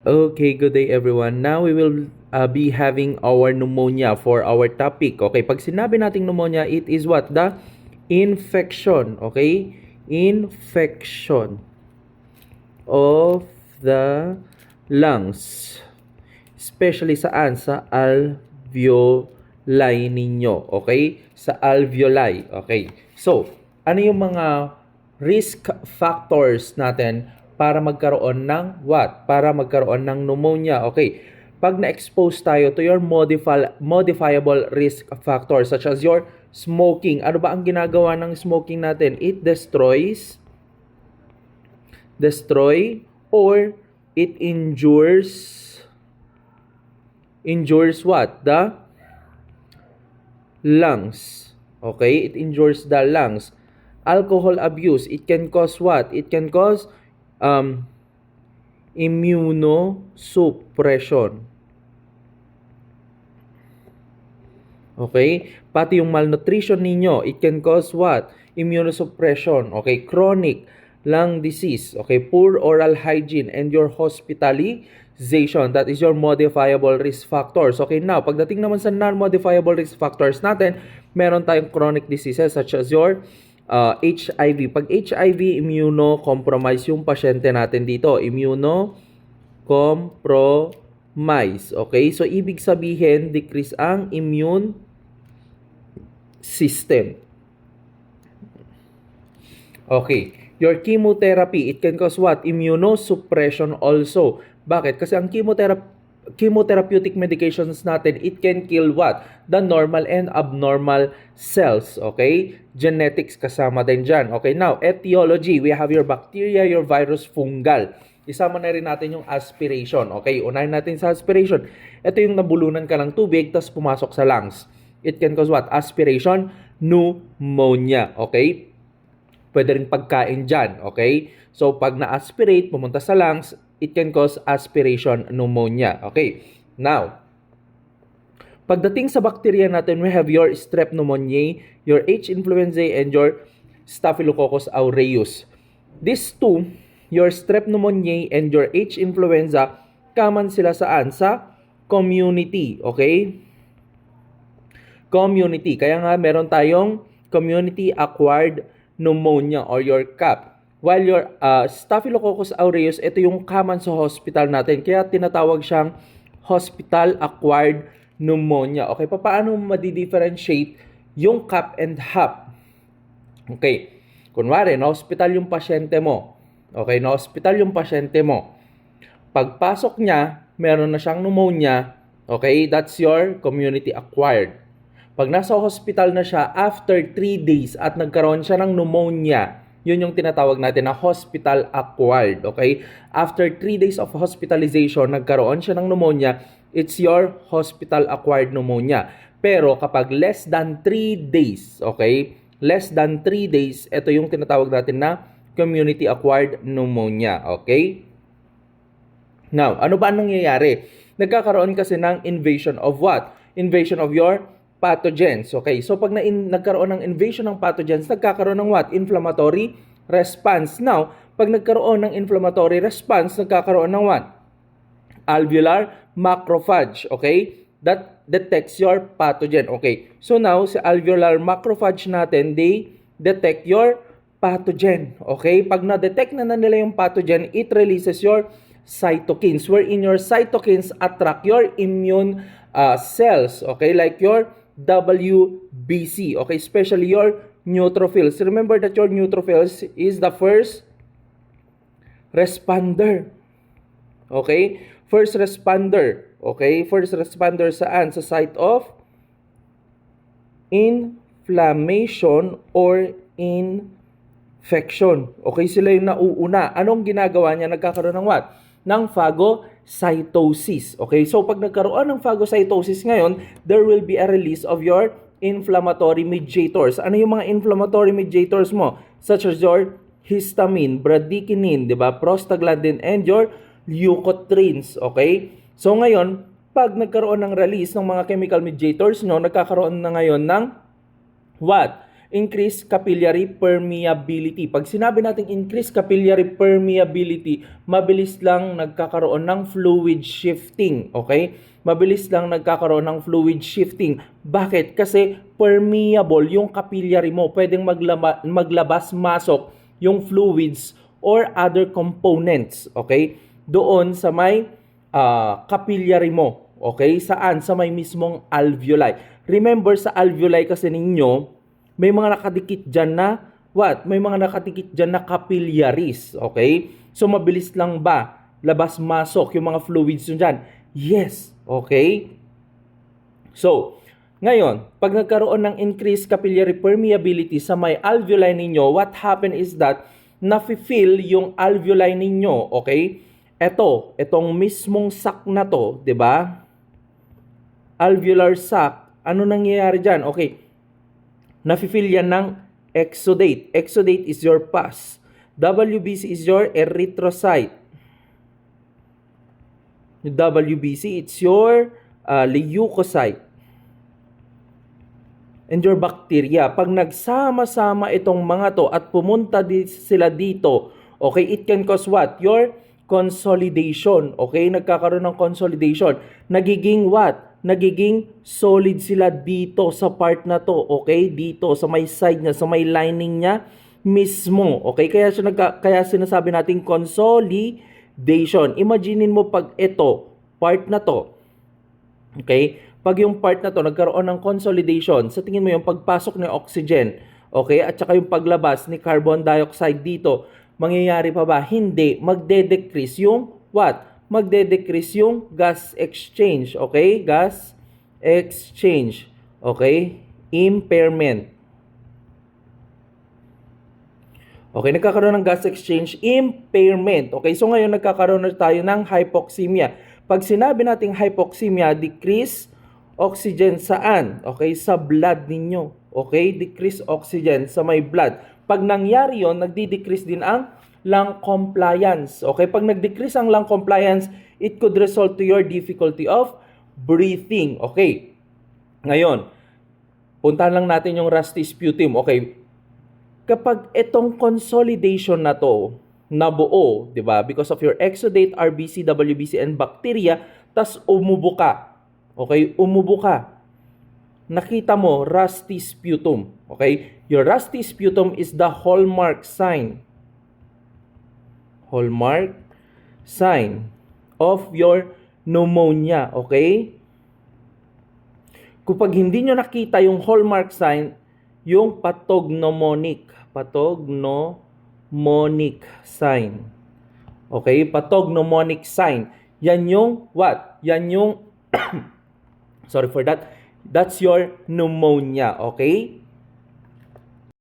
Okay, good day everyone. Now we will be having our pneumonia for our topic. Okay, pag sinabi nating pneumonia, it is what? The infection. Okay? Infection of the lungs. Especially saan? Sa alveoli ninyo. Okay? Sa alveoli. Okay. So, ano yung mga risk factors natin para magkaroon ng what? Para magkaroon ng pneumonia. Okay. Pag na-expose tayo to your modifiable risk factors such as your smoking. Ano ba ang ginagawa ng smoking natin? It destroy or it injures what? The lungs. Okay? It injures the lungs. Alcohol abuse, it can cause what? It can cause immunosuppression. Okay? Pati yung malnutrition ninyo, it can cause what? Immunosuppression. Okay? Chronic lung disease. Okay? Poor oral hygiene and your hospitalization. That is your modifiable risk factors. Okay? Now, pagdating naman sa non-modifiable risk factors natin, meron tayong chronic diseases such as your HIV. Pag HIV, immunocompromise yung pasyente natin dito. Immunocompromise. Okay? So, ibig sabihin, decrease ang immune system. Okay. Your chemotherapy, it can cause what? Immunosuppression also. Bakit? Kasi ang chemotherapeutic medications natin, it can kill what? The normal and abnormal cells. Okay? Genetics kasama din dyan. Okay, now, etiology. We have your bacteria, your virus, fungal. Isama na rin natin yung aspiration. Okay, unahin natin sa aspiration. Ito yung nabulunan ka ng tubig, tapos pumasok sa lungs. It can cause what? Aspiration, pneumonia. Okay? Pwede rin pagkain dyan. Okay? So, pag na-aspirate, pumunta sa lungs, it can cause aspiration pneumonia. Okay. Now, pagdating sa bacteria natin, we have your Strep pneumoniae, your H. influenzae, and your Staphylococcus aureus. These two, your Strep pneumoniae and your H. influenza, common sila saan? Sa community. Okay? Community. Kaya nga meron tayong community-acquired pneumonia or your CAP. While your Staphylococcus aureus, ito yung common sa hospital natin. Kaya tinatawag siyang hospital-acquired pneumonia. Okay, paano madi-differentiate yung CAP and HAP? Okay, kunwari, na-hospital yung pasyente mo. Okay, na-hospital yung pasyente mo. Pagpasok niya, meron na siyang pneumonia. Okay, that's your community-acquired. Pag nasa hospital na siya, after 3 days at nagkaroon siya ng pneumonia, yun yung tinatawag natin na hospital-acquired, okay? After 3 days of hospitalization, nagkaroon siya ng pneumonia, it's your hospital-acquired pneumonia. Pero kapag less than 3 days, okay? Less than 3 days, ito yung tinatawag natin na community-acquired pneumonia, okay? Now, ano ba ang nangyayari? Nagkakaroon kasi ng invasion of what? Invasion of your pathogens. Okay, so pag nagkaroon ng invasion ng pathogens, nagkakaroon ng what? Inflammatory response. Now, pag nagkaroon ng inflammatory response, nagkakaroon ng what? Alveolar macrophage. Okay, that detects your pathogen. Okay, so now, sa alveolar macrophage natin, they detect your pathogen. Okay, pag na-detect na nila yung pathogen, it releases your cytokines, wherein your cytokines attract your immune cells. Okay, like your WBC, okay, especially your neutrophils. Remember that your neutrophils is the first responder. Okay? First responder. Okay? First responder saan? Sa site of inflammation or infection. Okay? Sila yung nauuna. Anong ginagawa niya? Nagkakaroon ng what? Ng phagocytosis. Okay? So, pag nagkaroon ng phagocytosis ngayon, there will be a release of your inflammatory mediators. Ano yung mga inflammatory mediators mo? Such as your histamine, bradykinin, di ba? Prostaglandin, and your leukotrienes. Okay? So, ngayon, pag nagkaroon ng release ng mga chemical mediators nyo, nagkakaroon na ngayon ng what? increased capillary permeability. Pag sinabi natin increased capillary permeability, mabilis lang nagkakaroon ng fluid shifting, okay? Mabilis lang nagkakaroon ng fluid shifting. Bakit? Kasi permeable yung capillary mo. Pwedeng maglabas-masok yung fluids or other components, okay? Doon sa may capillary mo, okay? Saan? Sa may mismong alveoli. Remember, sa alveoli kasi ninyo, may mga nakadikit dyan na, what? May mga nakadikit dyan na capillaries, okay? So, mabilis lang ba labas-masok yung mga fluids dyan? Yes, okay? So, ngayon, pag nagkaroon ng increased capillary permeability sa may alveoli ninyo, what happen is that nafe-fill yung alveoli ninyo, okay? Itong mismong sac na to, 'di ba? Alveolar sac, ano nangyayari diyan? Okay. Nafe-fill yan ng exudate. Exudate is your pus. WBC is your erythrocyte. WBC, it's your leukocyte. And your bacteria. Pag nagsama-sama itong mga to at pumunta sila dito, okay, it can cause what? Your consolidation. Okay, nagkakaroon ng consolidation. Nagiging what? Nagiging solid sila dito sa part na to. Okay, dito sa may side niya, sa may lining niya mismo. Okay, kaya sinasabi natin consolidation. Imaginin mo pag ito, part na to. Okay, pag yung part na to nagkaroon ng consolidation, sa tingin mo yung pagpasok ng oxygen, okay, at saka yung paglabas ni carbon dioxide dito, mangyayari pa ba? Hindi. Magde-decrease yung what? Magde-decrease yung gas exchange. Okay? Gas exchange. Okay? Impairment. Okay, nagkakaroon ng gas exchange impairment. Okay, so ngayon nagkakaroon na tayo ng hypoxemia. Pag sinabi nating hypoxemia, decrease oxygen saan? Okay, sa blood ninyo. Okay, decrease oxygen sa may blood. Pag nangyari yon, nagdi-decrease din ang lung compliance. Okay, pag nag-decrease ang lung compliance, it could result to your difficulty of breathing. Okay, ngayon, puntahan lang natin yung rusty sputum. Okay, kapag itong consolidation na to nabuo, 'di ba? Because of your exudate, RBC, WBC and bacteria, tas umubo ka. Okay, umubo ka. Nakita mo rusty sputum. Okay? Your rusty sputum is the hallmark sign. Hallmark sign of your pneumonia. Okay? Kapag hindi nyo nakita yung hallmark sign, yung pathognomonic sign. Okay? Pathognomonic sign. Yan yung what? Yan yung sorry for that. That's your pneumonia. Okay?